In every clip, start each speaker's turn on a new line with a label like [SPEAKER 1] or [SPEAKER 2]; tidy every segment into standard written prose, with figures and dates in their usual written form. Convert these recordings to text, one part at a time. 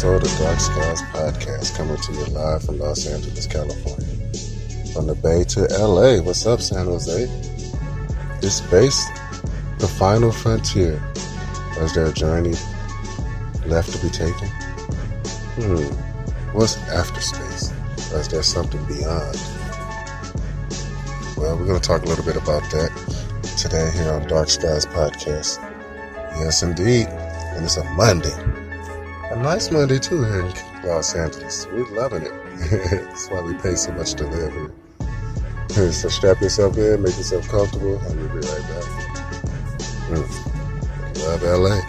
[SPEAKER 1] episode of Darkskies Podcast, coming to you live from Los Angeles, California. From the Bay to LA. What's up, San Jose? Is space the final frontier? Or is there a journey left to be taken? What's after space? Or is there something beyond? Well, we're going to talk a little bit about that today here on Darkskies Podcast. Yes, indeed. And it's a Monday. A nice Monday, too, here in Los Angeles. We're loving it. That's why we pay so much to live here. So strap yourself in, make yourself comfortable, and we'll be right back. Love LA.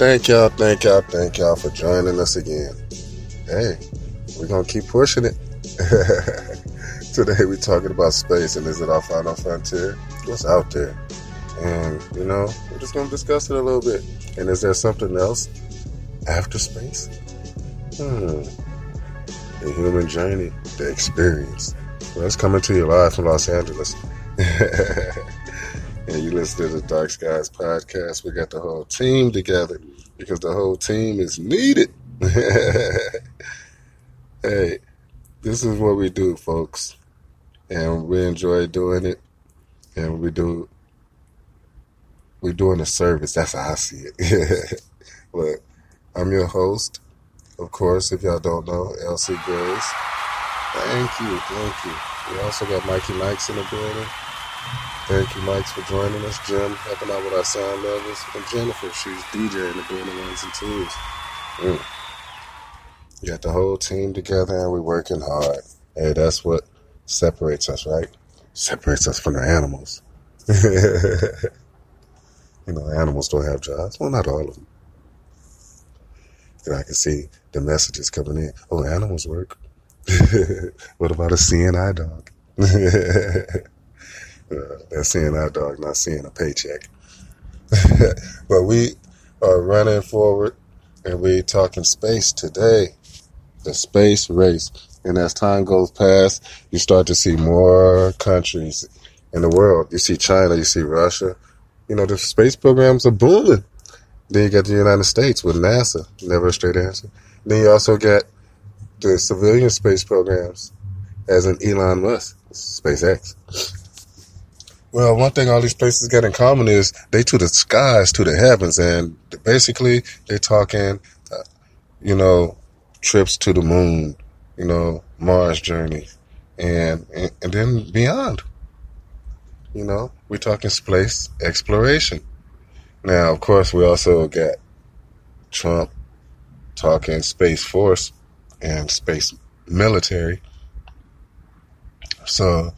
[SPEAKER 1] Thank y'all for joining us again. Hey, we're going to keep pushing it. Today we're talking about space, and is it our final frontier? What's out there? And, we're just going to discuss it a little bit. And is there something else after space? The human journey, the experience. Well, it's coming to you live from Los Angeles. And you listen to the Darkskies Podcast. We got the whole team together because the whole team is needed. Hey, this is what we do, folks. And we enjoy doing it. And we're doing a service. That's how I see it. Look, I'm your host, of course, if y'all don't know, LC Graves. Thank you. We also got Mikey Nikes in the building. Thank you, Mikes, for joining us. Jim, helping out with our sound levels. And Jennifer, she's DJ in the building, ones and twos. You got the whole team together, and we're working hard. Hey, that's what separates us, right? Separates us from the animals. Animals don't have jobs. Well, not all of them. And I can see the messages coming in. Oh, animals work. What about a seeing eye dog? They're seeing our dog, not seeing a paycheck. But we are running forward, and we're talking space today. The space race. And as time goes past, you start to see more countries in the world. You see China, you see Russia. The space programs are booming. Then you got the United States with NASA. Never a straight answer. Then you also got the civilian space programs, as in Elon Musk, SpaceX. Well, one thing all these places got in common is they to the skies, to the heavens, and basically they're talking, trips to the moon, Mars journey, and then beyond. We're talking space exploration. Now, of course, we also got Trump talking Space Force and space military. So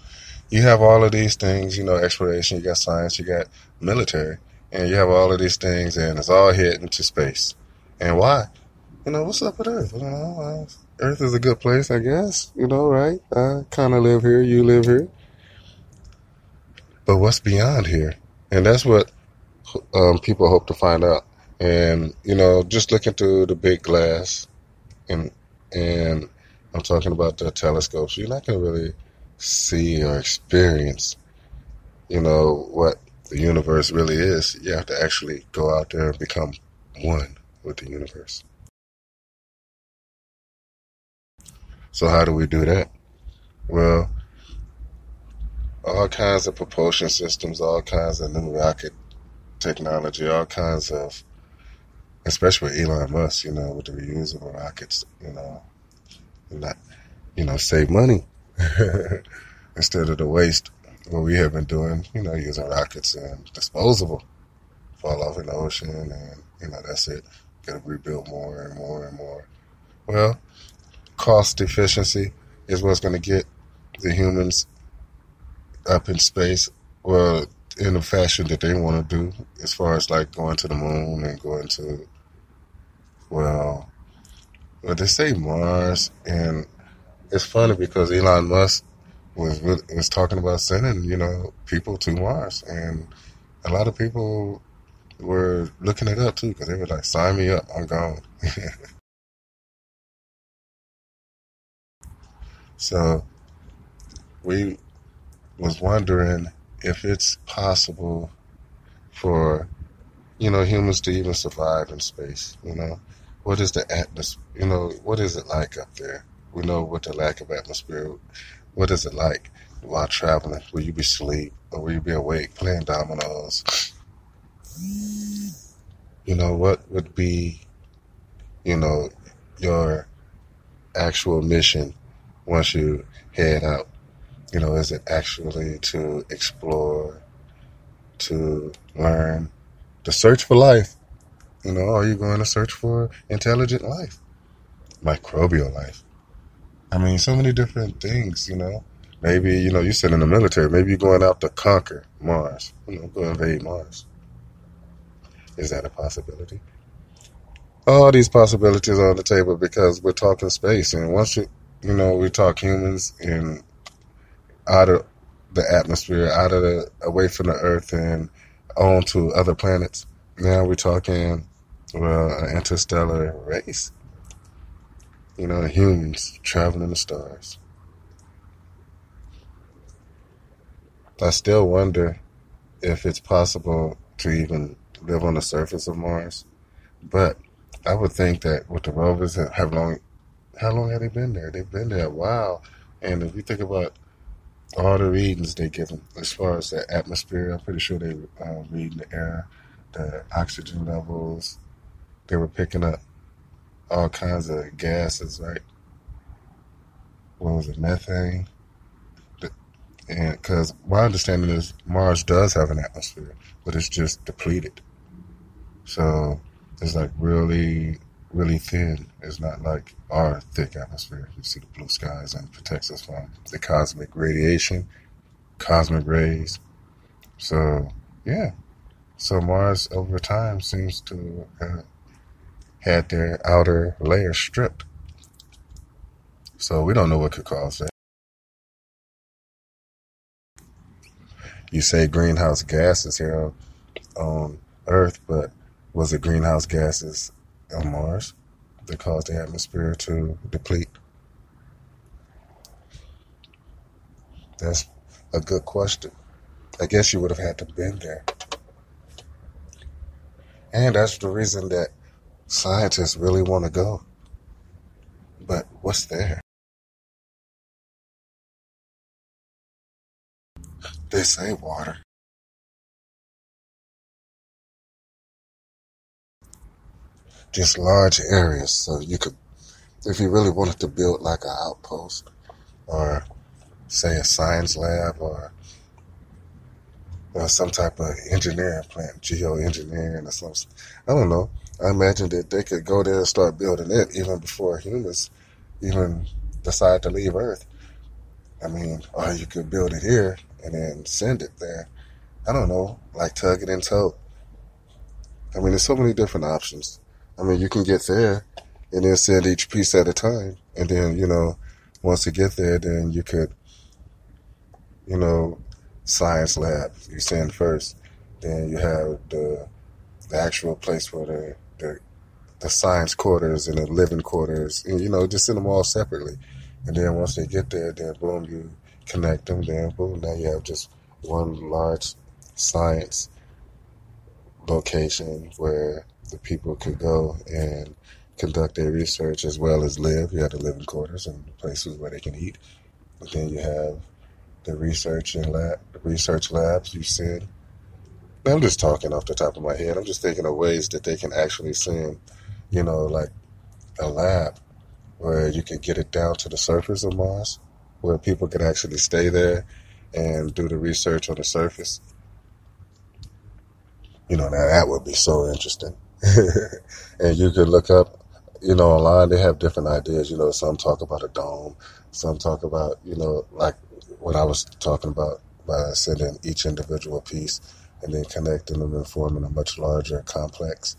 [SPEAKER 1] you have all of these things, exploration, you got science, you got military, and you have all of these things, and it's all heading to space. And why? What's up with Earth? Earth is a good place, I guess, right? I kind of live here, you live here. But what's beyond here? And that's what people hope to find out. And, just looking through the big glass, and I'm talking about the telescopes, you're not going to really see or experience, what the universe really is. You have to actually go out there and become one with the universe. So how do we do that? Well, all kinds of propulsion systems, all kinds of new rocket technology, all kinds of, especially with Elon Musk, with the reusable rockets, save money. Instead of the waste, what we have been doing, using rockets and disposable, fall off in the ocean, and that's it. Got to rebuild more and more and more. Well, cost efficiency is what's going to get the humans up in space. Well, in the fashion that they want to do, as far as like going to the moon and going to, well, they say Mars, and it's funny because Elon Musk was talking about sending, people to Mars, and a lot of people were looking it up too because they were like, "Sign me up, I'm gone." So we was wondering if it's possible for humans to even survive in space. What is the atmosphere? What is it like up there? We know what the lack of atmosphere. What is it like while traveling? Will you be asleep or will you be awake playing dominoes? What would be, your actual mission once you head out? Is it actually to explore, to learn, to search for life? Are you going to search for intelligent life, microbial life? I mean, so many different things, Maybe, you sit in the military. Maybe you're going out to conquer Mars, go invade Mars. Is that a possibility? All these possibilities are on the table because we're talking space. And once we talk humans and out of the atmosphere, away from the Earth and on to other planets, now we're talking, an interstellar race. Humans traveling the stars. I still wonder if it's possible to even live on the surface of Mars. But I would think that with the rovers, how long have they been there? They've been there a while. And if you think about all the readings they give them, as far as the atmosphere, I'm pretty sure they were reading the air, the oxygen levels. They were picking up all kinds of gases, right? What was it, methane? And because my understanding is Mars does have an atmosphere, but it's just depleted. So it's like really, really thin. It's not like our thick atmosphere. You see the blue skies and it protects us from the cosmic radiation, cosmic rays. So, yeah. So Mars over time seems to have had their outer layer stripped. So we don't know what could cause that. You say greenhouse gases here on Earth, but was it greenhouse gases on Mars that caused the atmosphere to deplete? That's a good question. I guess you would have had to been there. And that's the reason that scientists really want to go. But what's there? They say water. Just large areas, so you could, if you really wanted to build like an outpost, or say a science lab, or some type of engineering plant, geoengineering or something. I don't know. I imagine that they could go there and start building it even before humans even decide to leave Earth. I mean, or you could build it here and then send it there. I don't know, like tug it and tow. I mean, there's so many different options. I mean, you can get there and then send each piece at a time. And then, once you get there, then you could, science lab, you send first. Then you have the actual place where the science quarters and the living quarters, and, just send them all separately. And then once they get there, then boom, you connect them. Then boom, now you have just one large science location where the people could go and conduct their research as well as live. You have the living quarters and places where they can eat. And then you have the research labs you send. I'm just talking off the top of my head. I'm just thinking of ways that they can actually send, like a lab where you could get it down to the surface of Mars, where people could actually stay there and do the research on the surface. Now that would be so interesting. And you could look up, online, they have different ideas. Some talk about a dome, some talk about, like what I was talking about by sending each individual piece and then connecting them and forming a much larger complex.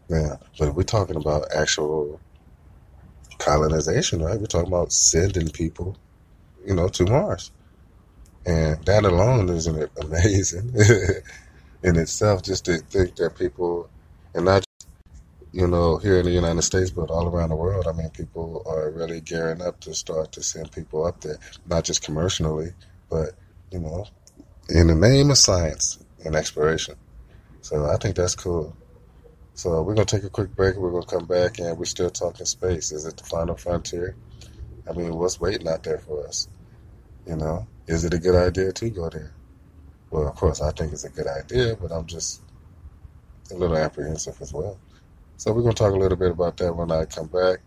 [SPEAKER 1] Man, but we're talking about actual colonization, right? We're talking about sending people, to Mars. And that alone isn't it amazing in itself, just to think that people, and not just, here in the United States, but all around the world, I mean, people are really gearing up to start to send people up there, not just commercially, but, in the name of science and exploration. So I think that's cool. So we're going to take a quick break, and we're going to come back, and we're still talking space. Is it the final frontier? I mean, what's waiting out there for us? Is it a good idea to go there? Well, of course, I think it's a good idea, but I'm just a little apprehensive as well. So we're going to talk a little bit about that when I come back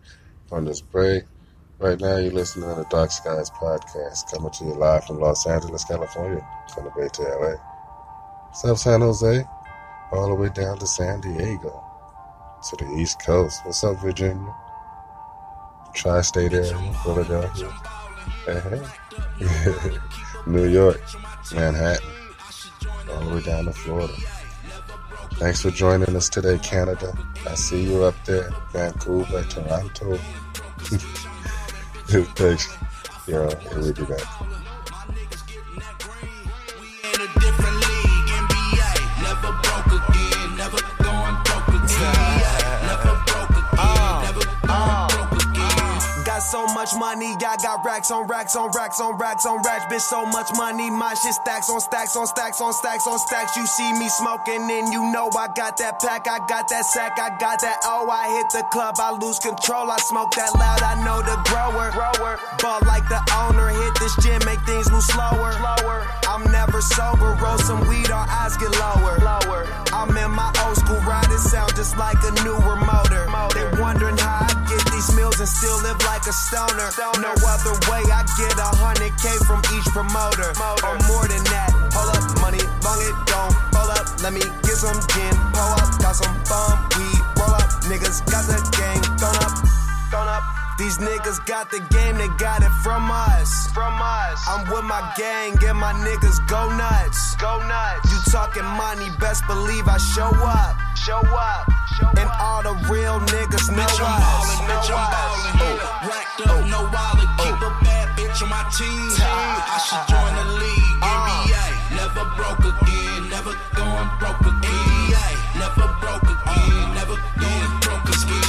[SPEAKER 1] from this break. Right now, you're listening to the Darkskies Podcast, coming to you live from Los Angeles, California, from the Bay to LA. What's up, San Jose? All the way down to San Diego, to the East Coast. What's up, Virginia? Tri-state area, Philadelphia. Hey. New York, Manhattan, all the way down to Florida. Thanks for joining us today, Canada. I see you up there, Vancouver, Toronto. Thanks, y'all. We'll be back.
[SPEAKER 2] So much money, I got racks on racks on racks on racks on racks. Bitch, so much money, my shit stacks on stacks on stacks on stacks on stacks. You see me smoking and I got that pack, I got that sack, I got that I hit the club, I lose control, I smoke that loud, I know the grower. Ball like the owner, hit this gym, make things move slower. I'm never sober, roll some weed, our eyes get lower. I'm in my old school ride, it sound just like a newer motor. They wondering how I get these meals and still live like a stoner. No other way, I get 100K from each promoter. Or more than that. Hold up, money, long it don't. Hold up, let me get some gin. Pull up, got some bomb weed. Roll up, niggas got the gang. Thrown up. These niggas got the game, they got it from us. I'm with my gang and my niggas go nuts. You talking money, best believe I show up. And all the real niggas know us.
[SPEAKER 3] Bitch, I'm ballin'. Racked up, no wallet. Keep a bad bitch on my team. I should join the league. NBA, never broke again. Never going broke again. Never broke again. Never going broke again.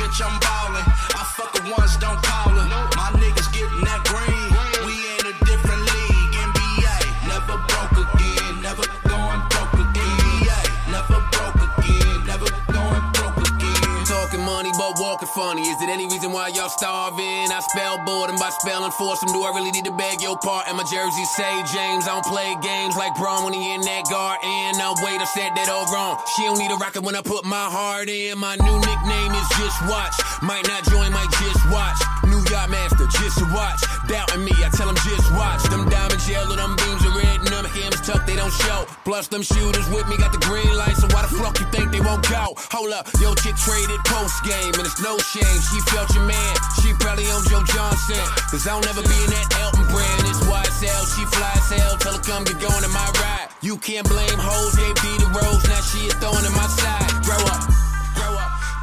[SPEAKER 3] Bitch, I'm ballin'. I fuck her once, don't call her. My niggas getting that green. We in a different league. NBA, never broke again. Never going broke again. Never broke again. Never going broke again.
[SPEAKER 4] Talking money, but walking funny. Is it any reason why y'all starving? I spell boredom by spelling force. Do I really need to beg your part? And my jersey say James. I don't play games like Braun when he in that garden. Now wait, I said that all wrong. She don't need a rocket when I put my heart in. My new nickname is Just Watch. Might not join, might just watch. New York master, just a watch. Doubting me, I tell them just watch. Them diamonds yellow, them beams are red, and them hymns tucked, they don't show. Plus them shooters with me got the green light, so why the fuck you think they won't go? Hold up, yo chick traded post game, and it's no shame. She felt your man, she probably on Joe Johnson. Cause I don't ever be in that Elton brand. It's YSL, she fly as hell, tell her come get going in my ride. You can't blame hoes, they be the rose, now she a thorn in my side. Grow up.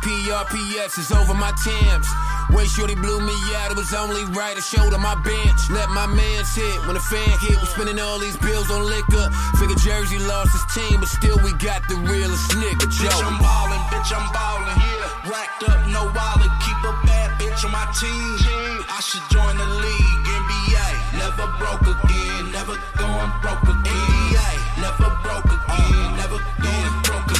[SPEAKER 4] PRPS is over my Timbs. Way shorty blew me out, it was only right I showed her my bench. Let my mans hit, when the fan hit, we spending all these bills on liquor. Figure Jersey lost his team, but still we got the realest nigga, Joe.
[SPEAKER 3] Bitch, I'm ballin'. Yeah. Racked up, no wallet, keep a bad bitch on my team. I should join the league, NBA. Never broke again, never going broke again. Never broke again, never going broke again.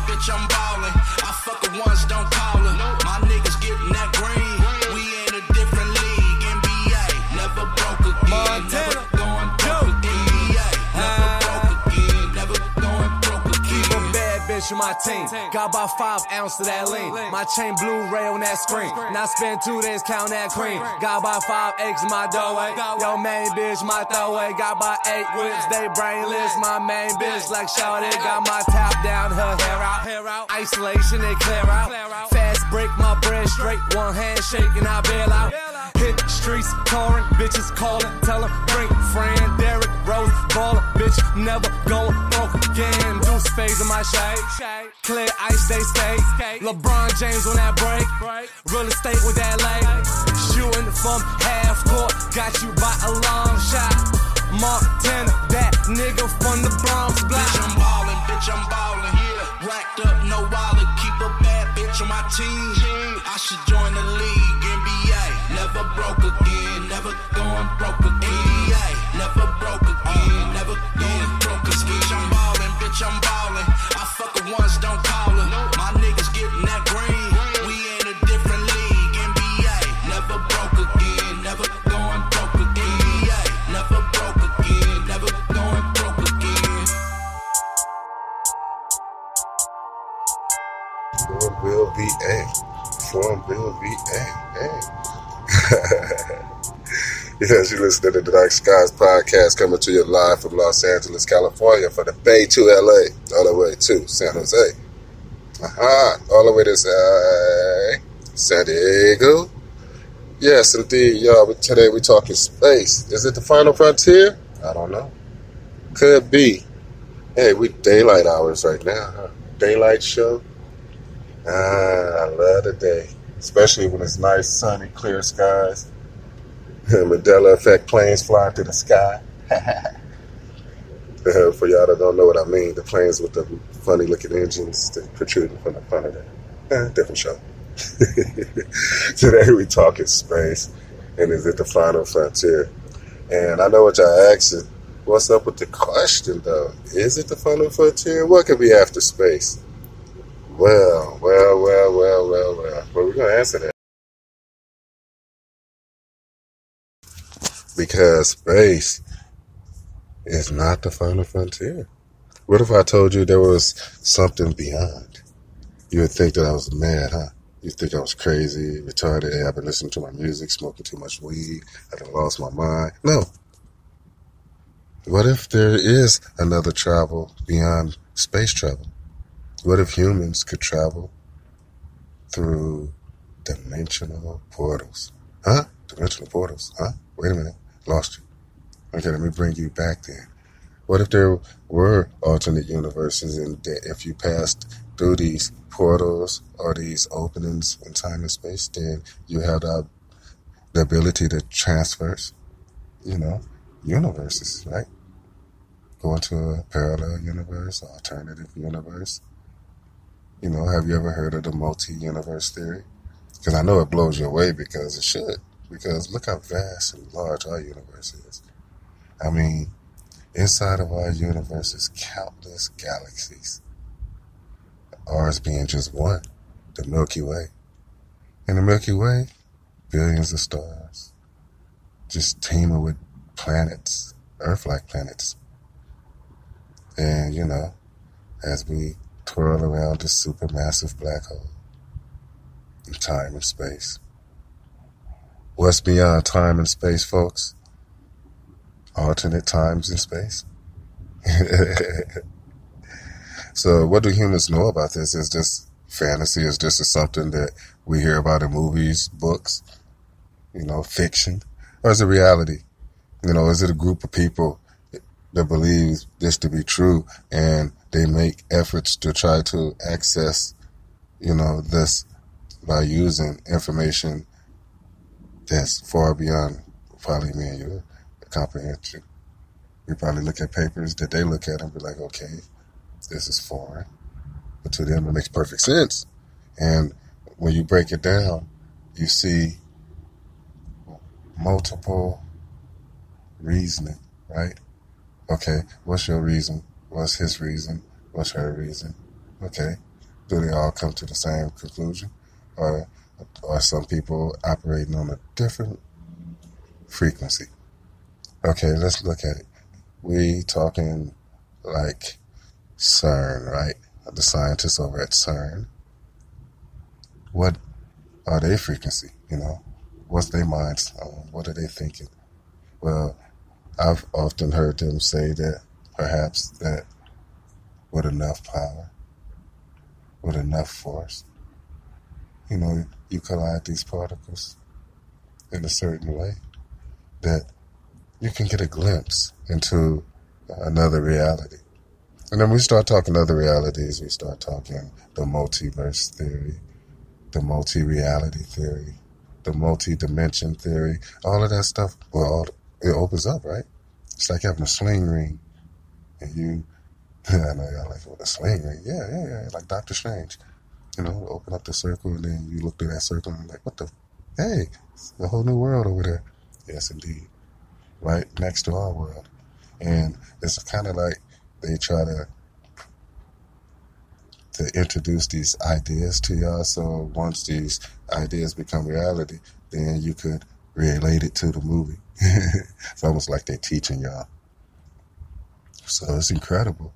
[SPEAKER 3] Bitch, I'm ballin'. I fuck her once, don't call her. My niggas getting that green. We in a different league. NBA, never broke again. Never going broke again. Never broke again. Never going broke again.
[SPEAKER 2] Keep a bad bitch on my team. Got about 5 ounces of that lean. My chain Blu-ray on that screen. Now spend 2 days counting that cream. Got about 5 eggs in my doorway. Yo main bitch, my throwaway. Got about 8 whips, they brainless. My main bitch like Shawty. Got my top down, her hair out. Isolation, they clear out. Fast break, my bread straight. One hand shake and I bail out. Hit streets, touring, bitches calling, tell them bring friend. Derrick Rose, baller, bitch, never going broke again. Deuce phase in my shade, clear ice, they stay. LeBron James on that break, real estate with that lake. Shooting from half court, got you by a long shot. Montana, that nigga from the Bronx block.
[SPEAKER 3] Bitch, I'm ballin'. Racked up, no wallet, keep a bad bitch on my team. I should join the league, NBA. Never broke again, never going broke again. NBA, never broke again, never going broke again. Bitch, I'm ballin'. I fuck her once, don't call her. My niggas getting that green. We in a different league, NBA. Never broke again, never going broke again. NBA, never broke again, never going broke again.
[SPEAKER 1] Farmville, VA. Farmville, VA. Hey. Yes, you listen to the Darkskies Podcast, coming to you live from Los Angeles, California, from the Bay to LA, all the way to San Jose. All the way to San Diego. Yes, indeed, y'all. Today we're talking space. Is it the final frontier? I don't know. Could be. Hey, we daylight hours right now, huh? Daylight show. I love the day, especially when it's nice, sunny, clear skies. Mandela effect planes flying through the sky. For y'all that don't know what I mean, the planes with the funny looking engines that protruding from the front of them. Different show. Today we talking space, and is it the final frontier? And I know what y'all asking. What's up with the question though? Is it the final frontier? What could be after space? Well, we're gonna answer that. Because space is not the final frontier. What if I told you there was something beyond? You would think that I was mad, huh? You'd think I was crazy, retarded. Hey, I've been listening to my music, smoking too much weed. I done lost my mind. No. What if there is another travel beyond space travel? What if humans could travel through dimensional portals? Huh? Dimensional portals? Huh? Wait a minute. Lost you. Okay, let me bring you back then. What if there were alternate universes, and if you passed through these portals or these openings in time and space, then you have the ability to transverse, universes, right? Go into a parallel universe, alternative universe. Have you ever heard of the multi-universe theory? Because I know it blows you away, because it should. Because look how vast and large our universe is. I mean, inside of our universe is countless galaxies. Ours being just one, the Milky Way. In the Milky Way, billions of stars. Just teeming with planets, Earth-like planets. And, as we twirl around this supermassive black hole in time and space. What's beyond time and space, folks? Alternate times in space. So what do humans know about this? Is this fantasy? Is this something that we hear about in movies, books, fiction? Or is it reality? Is it a group of people that believe this to be true, and they make efforts to try to access, this by using information that's far beyond probably me and your comprehension. We probably look at papers that they look at and be like, okay, this is foreign. But to them, it makes perfect sense. And when you break it down, you see multiple reasoning, right? Okay, what's your reason? What's his reason? What's her reason? Okay, do they all come to the same conclusion? Or are some people operating on a different frequency? Okay, let's look at it. We talking like CERN, right? The scientists over at CERN. What are their frequency? What's their minds on? What are they thinking? Well, I've often heard them say that perhaps that with enough power, with enough force, you collide these particles in a certain way that you can get a glimpse into another reality. And then we start talking other realities. We start talking the multiverse theory, the multi-reality theory, the multi-dimension theory, all of that stuff. Well, it opens up, right? It's like having a sling ring. And you, I know y'all like, what, a sling ring? Yeah, like Doctor Strange. You know, open up the circle and then you look through that circle and like, what the, hey, it's a whole new world over there. Yes, indeed. Right next to our world. And it's kind of like they try to introduce these ideas to y'all. So once these ideas become reality, then you could relate it to the movie. It's almost like they're teaching y'all. So it's incredible.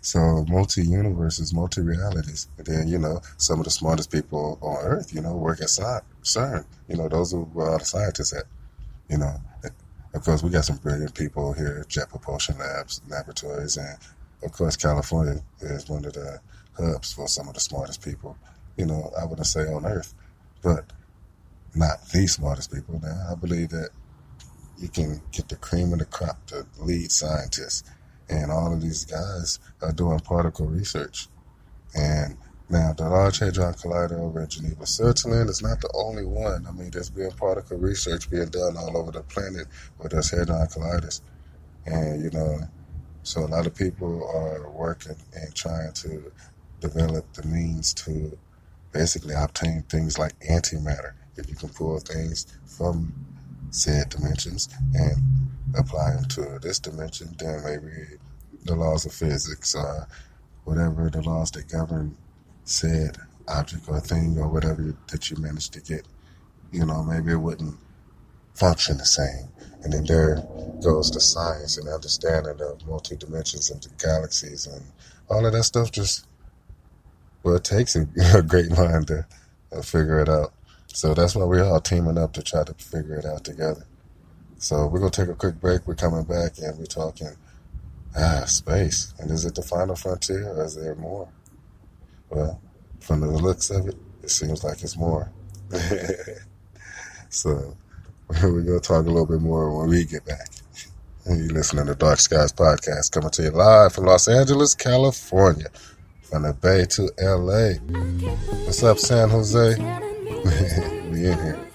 [SPEAKER 1] So multi-universes, multi-realities. And then, you know, some of the smartest people on Earth, you know, work at CERN. You know, those are where all the scientists at. You know, of course, we got some brilliant people here at Jet Propulsion Laboratories, and of course, California is one of the hubs for some of the smartest people, you know, I wouldn't say on Earth, but not the smartest people. Now, I believe that you can get the cream of the crop, the lead scientists, and all of these guys are doing particle research. And now, the Large Hadron Collider over in Geneva, Switzerland is not the only one. I mean, there's been particle research being done all over the planet with those hadron colliders. And, you know, so a lot of people are working and trying to develop the means to basically obtain things like antimatter. If you can pull things from said dimensions and apply them to this dimension, then maybe the laws of physics or whatever the laws that govern said object or thing or whatever that you managed to get, you know, maybe it wouldn't function the same. And then there goes the science and understanding of multi-dimensions and the galaxies and all of that stuff. Just, well, it takes a great mind to figure it out. So that's why we're all teaming up to try to figure it out together. So we're going to take a quick break. We're coming back and we're talking space. And is it the final frontier or is there more? Well, from the looks of it, it seems like it's more. So we're going to talk a little bit more when we get back. You're listening to Darkskies Podcast, coming to you live from Los Angeles, California, from the Bay to LA. What's up, San Jose? We in here.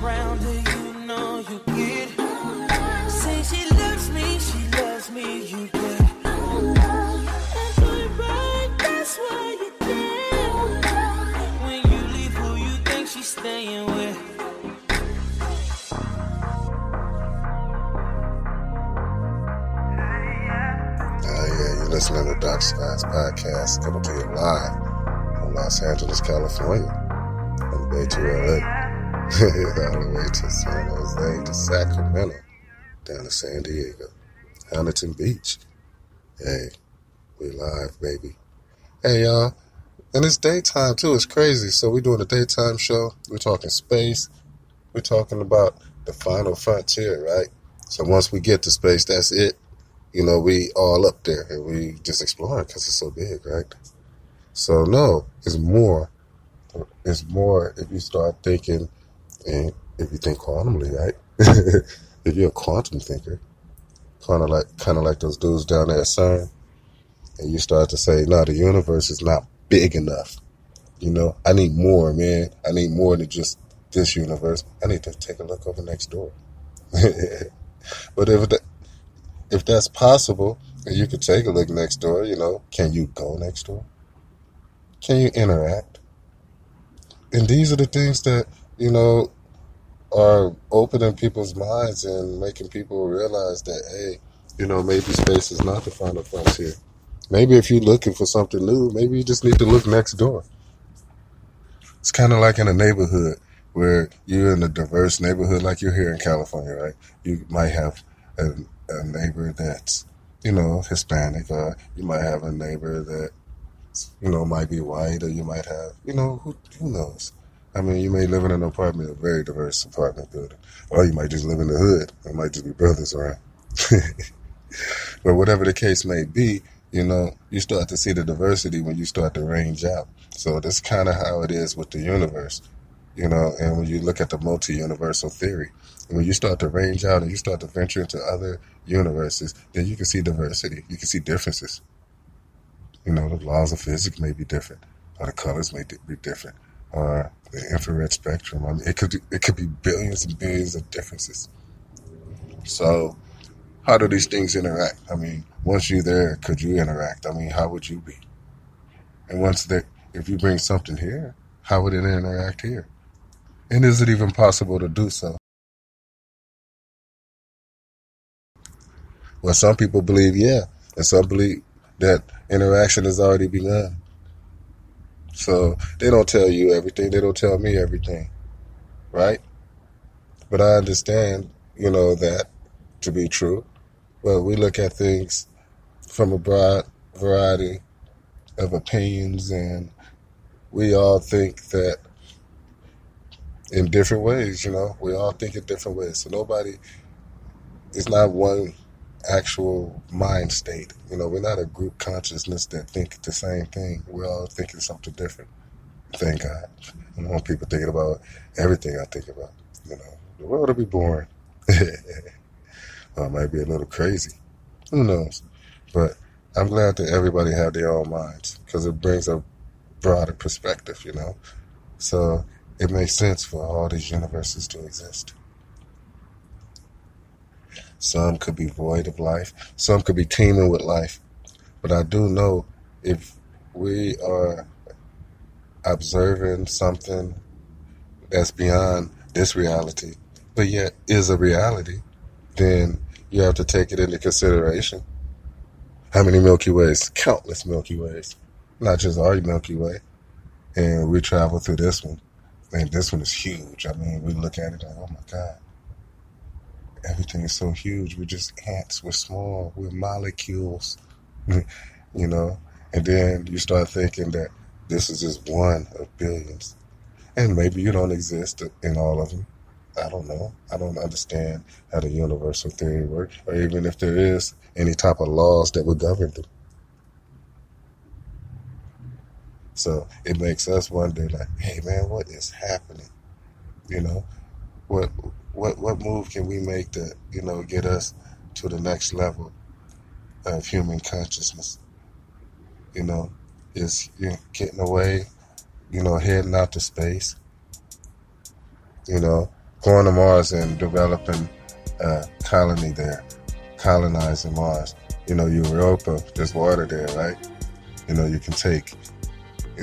[SPEAKER 3] around her, you know you get. Say she loves me, you get. That's right, that's what you get. When you leave, who you think she's staying with?
[SPEAKER 1] Yeah, you're listening to Darkskies Podcast, coming to you live from Los Angeles, California, on the way to LA, all the way to San Jose, to Sacramento, down to San Diego, Huntington Beach. Hey, we live, baby. Hey, y'all, and it's daytime, too. It's crazy. So we're doing a daytime show. We're talking space. We're talking about the final frontier, right? So once we get to space, that's it. You know, we all up there, and we just exploring because it's so big, right? So, no, it's more. It's more if you start thinking, and if you think quantumly, right? If you're a quantum thinker, kind of like those dudes down there at CERN, and you start to say, no, the universe is not big enough. You know, I need more, man. I need more than just this universe. I need to take a look over next door. But if that's possible, and you could take a look next door, you know, can you go next door? Can you interact? And these are the things that, you know, are opening people's minds and making people realize that, hey, you know, maybe space is not the final frontier. Maybe if you're looking for something new, maybe you just need to look next door. It's kind of like in a neighborhood where you're in a diverse neighborhood, like you're here in California, right? You might have a neighbor that's, you know, Hispanic, or you might have a neighbor that, you know, might be white, or you might have, you know, who knows? I mean, you may live in an apartment, a very diverse apartment building, or you might just live in the hood. There might just be brothers around. But whatever the case may be, you know, you start to see the diversity when you start to range out. So that's kind of how it is with the universe, you know, and when you look at the multi-universal theory, when you start to range out and you start to venture into other universes, then you can see diversity. You can see differences. You know, the laws of physics may be different, or the colors may be different, or the infrared spectrum. I mean, it could be billions and billions of differences. So how do these things interact? I mean, once you're there, could you interact? I mean, how would you be? And if you bring something here, how would it interact here? And is it even possible to do so? Well, some people believe, yeah, and some believe that interaction has already begun. So they don't tell you everything. They don't tell me everything, right? But I understand, you know, that to be true. Well, we look at things from a broad variety of opinions, and we all think that in different ways, you know. We all think in different ways. So it's not one actual mind state. You know, we're not a group consciousness that think the same thing. We're all thinking something different. Thank God. I don't want people thinking about everything I think about. You know, the world will be boring. Or it might be a little crazy. Who knows? But I'm glad that everybody have their own minds, because it brings a broader perspective, you know. So it makes sense for all these universes to exist. Some could be void of life. Some could be teeming with life. But I do know if we are observing something that's beyond this reality, but yet is a reality, then you have to take it into consideration. How many Milky Ways? Countless Milky Ways. Not just our Milky Way. And we travel through this one. And this one is huge. I mean, we look at it like, oh my God. Everything is so huge. We're just ants. We're small. We're molecules. You know? And then you start thinking that this is just one of billions. And maybe you don't exist in all of them. I don't know. I don't understand how the universal theory works, or even if there is any type of laws that would govern them. So it makes us wonder, like, hey man, what is happening? You know, what move can we make to, you know, get us to the next level of human consciousness? You know, is getting away, you know, heading out to space, you know, going to Mars and developing a colony there, colonizing Mars. Europa, there's water there, right? You can take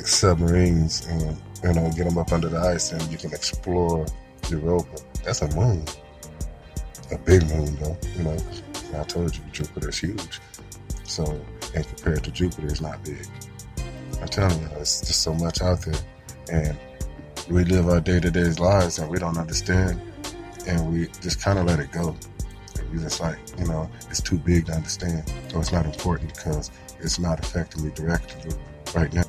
[SPEAKER 1] submarines and, get them up under the ice and you can explore Europa. That's a moon. A big moon, though. I told you, Jupiter's huge. So, and compared to Jupiter, it's not big. I'm telling you, it's just so much out there. And we live our day-to-day lives and we don't understand. And we just kind of let it go. And we just like, it's too big to understand. Or it's not important because it's not affecting me directly right now.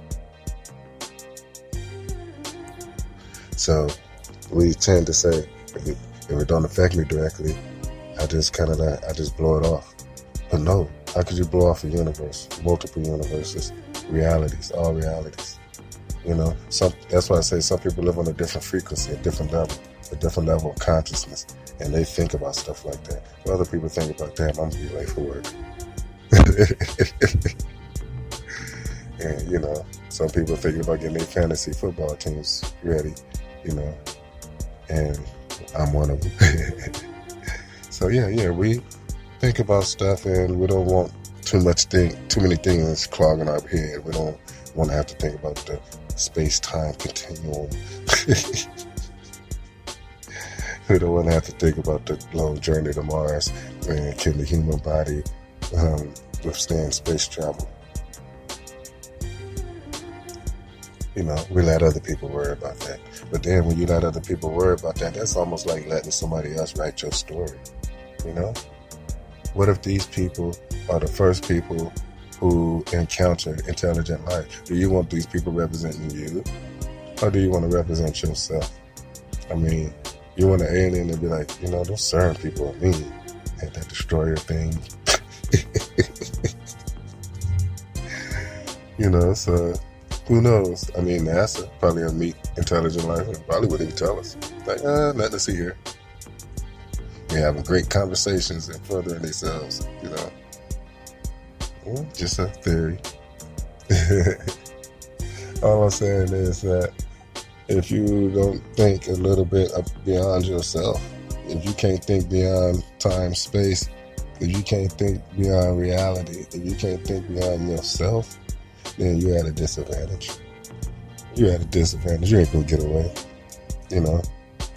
[SPEAKER 1] So we tend to say, if it don't affect me directly, I just blow it off. But no, how could you blow off a universe, multiple universes, realities, all realities? That's why I say some people live on a different frequency, a different level of consciousness, and they think about stuff like that. When other people think about, damn, I'm gonna be late for work. And some people thinking about getting their fantasy football teams ready, and I'm one of them. So yeah, we think about stuff and we don't want too many things clogging our head. We don't want to have to think about the space-time continuum. We don't want to have to think about the long journey to Mars and can the human body withstand space travel. We let other people worry about that. But then when you let other people worry about that, that's almost like letting somebody else write your story. What if these people are the first people who encounter intelligent life? Do you want these people representing you? Or do you want to represent yourself? You want an alien to be like, those CERN people are mean. And that destroyer thing. So who knows? NASA probably will meet intelligent life and probably wouldn't even tell us. Like, nothing to see here. They're having great conversations and furthering themselves, Just a theory. All I'm saying is that if you don't think a little bit beyond yourself, if you can't think beyond time, space, if you can't think beyond reality, if you can't think beyond yourself, then you're at a disadvantage. You ain't gonna get away,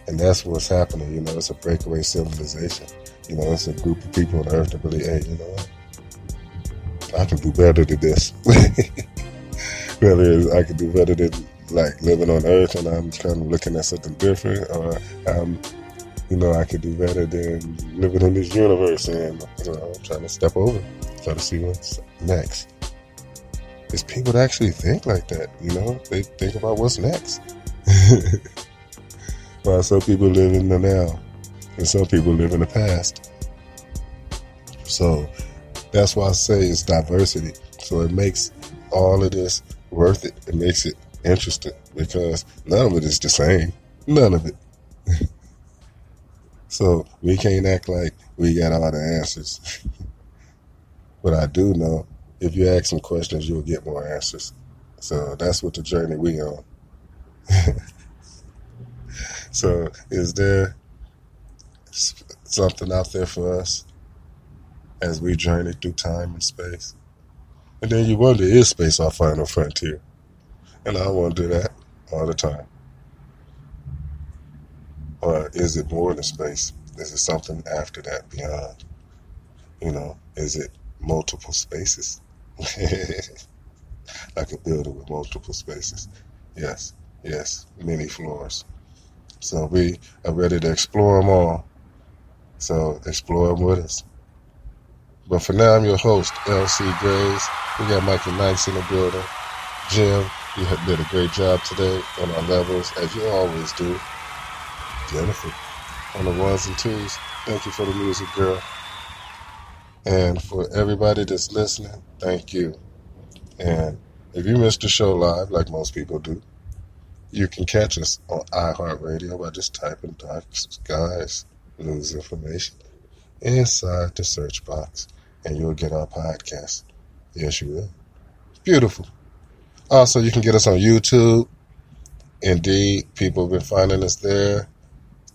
[SPEAKER 1] And that's what's happening, It's a breakaway civilization. It's a group of people on Earth that believe, hey, I can do better than this. Whether I can do better than like living on Earth and I'm kind of looking at something different, or I could do better than living in this universe and I'm trying to step over, try to see what's next. It's people that actually think like that, They think about what's next. While some people live in the now and some people live in the past. So that's why I say it's diversity. So it makes all of this worth it. It makes it interesting because none of it is the same. None of it. So we can't act like we got all the answers. But I do know if you ask some questions, you'll get more answers. So that's what the journey we on. So is there something out there for us as we journey through time and space? And then you wonder, is space our final frontier? And I wonder that all the time. Or is it more than space? Is it something after that, beyond? Is it multiple spaces? Like a building with multiple spaces. Yes, many floors. So we are ready to explore them all. So explore them with us. But for now, I'm your host, LC Graves. We got Michael Knights in the building. Jim, you did a great job today on our levels, as you always do. Jennifer, on the ones and twos. Thank you for the music, girl. And for everybody that's listening, thank you. And if you missed the show live, like most people do, you can catch us on iHeartRadio by just typing Darkskies News Information inside the search box, and you'll get our podcast. Yes, you will. Beautiful. Also, you can get us on YouTube. Indeed, people have been finding us there.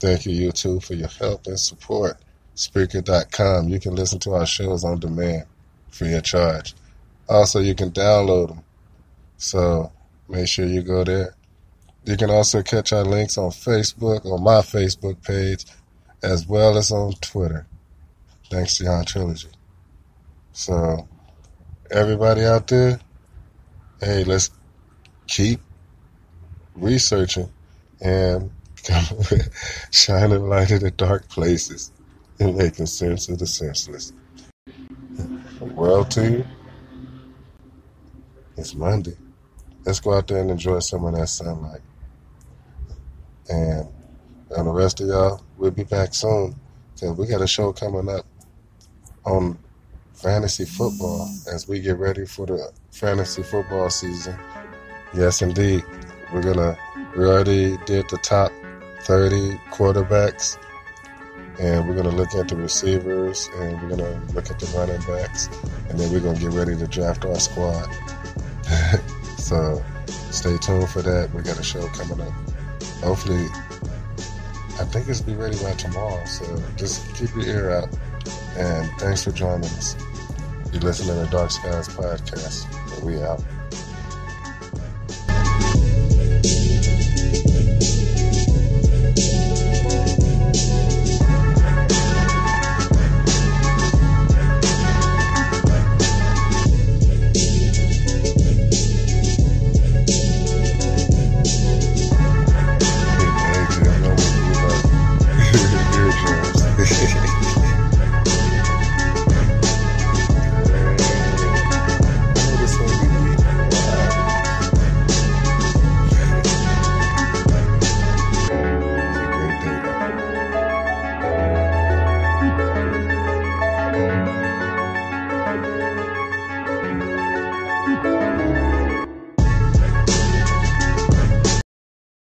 [SPEAKER 1] Thank you, YouTube, for your help and support. Spreaker.com. You can listen to our shows on demand, free of charge. Also, you can download them. So make sure you go there. You can also catch our links on Facebook, on my Facebook page, as well as on Twitter. Thanks to Yon Trilogy. So, everybody out there, hey, let's keep researching and shining light in the dark places and making sense of the senseless. World to you, it's Monday. Let's go out there and enjoy some of that sunlight. And the rest of y'all, we'll be back soon. Because we got a show coming up on fantasy football as we get ready for the fantasy football season. Yes, indeed. We already did the top 30 quarterbacks, and we're going to look at the receivers, and we're going to look at the running backs, and then we're going to get ready to draft our squad. So stay tuned for that. We got a show coming up. Hopefully, I think it's be ready by tomorrow, so just keep your ear out. And thanks for joining us. You're listening to Darkskies Podcast. We out.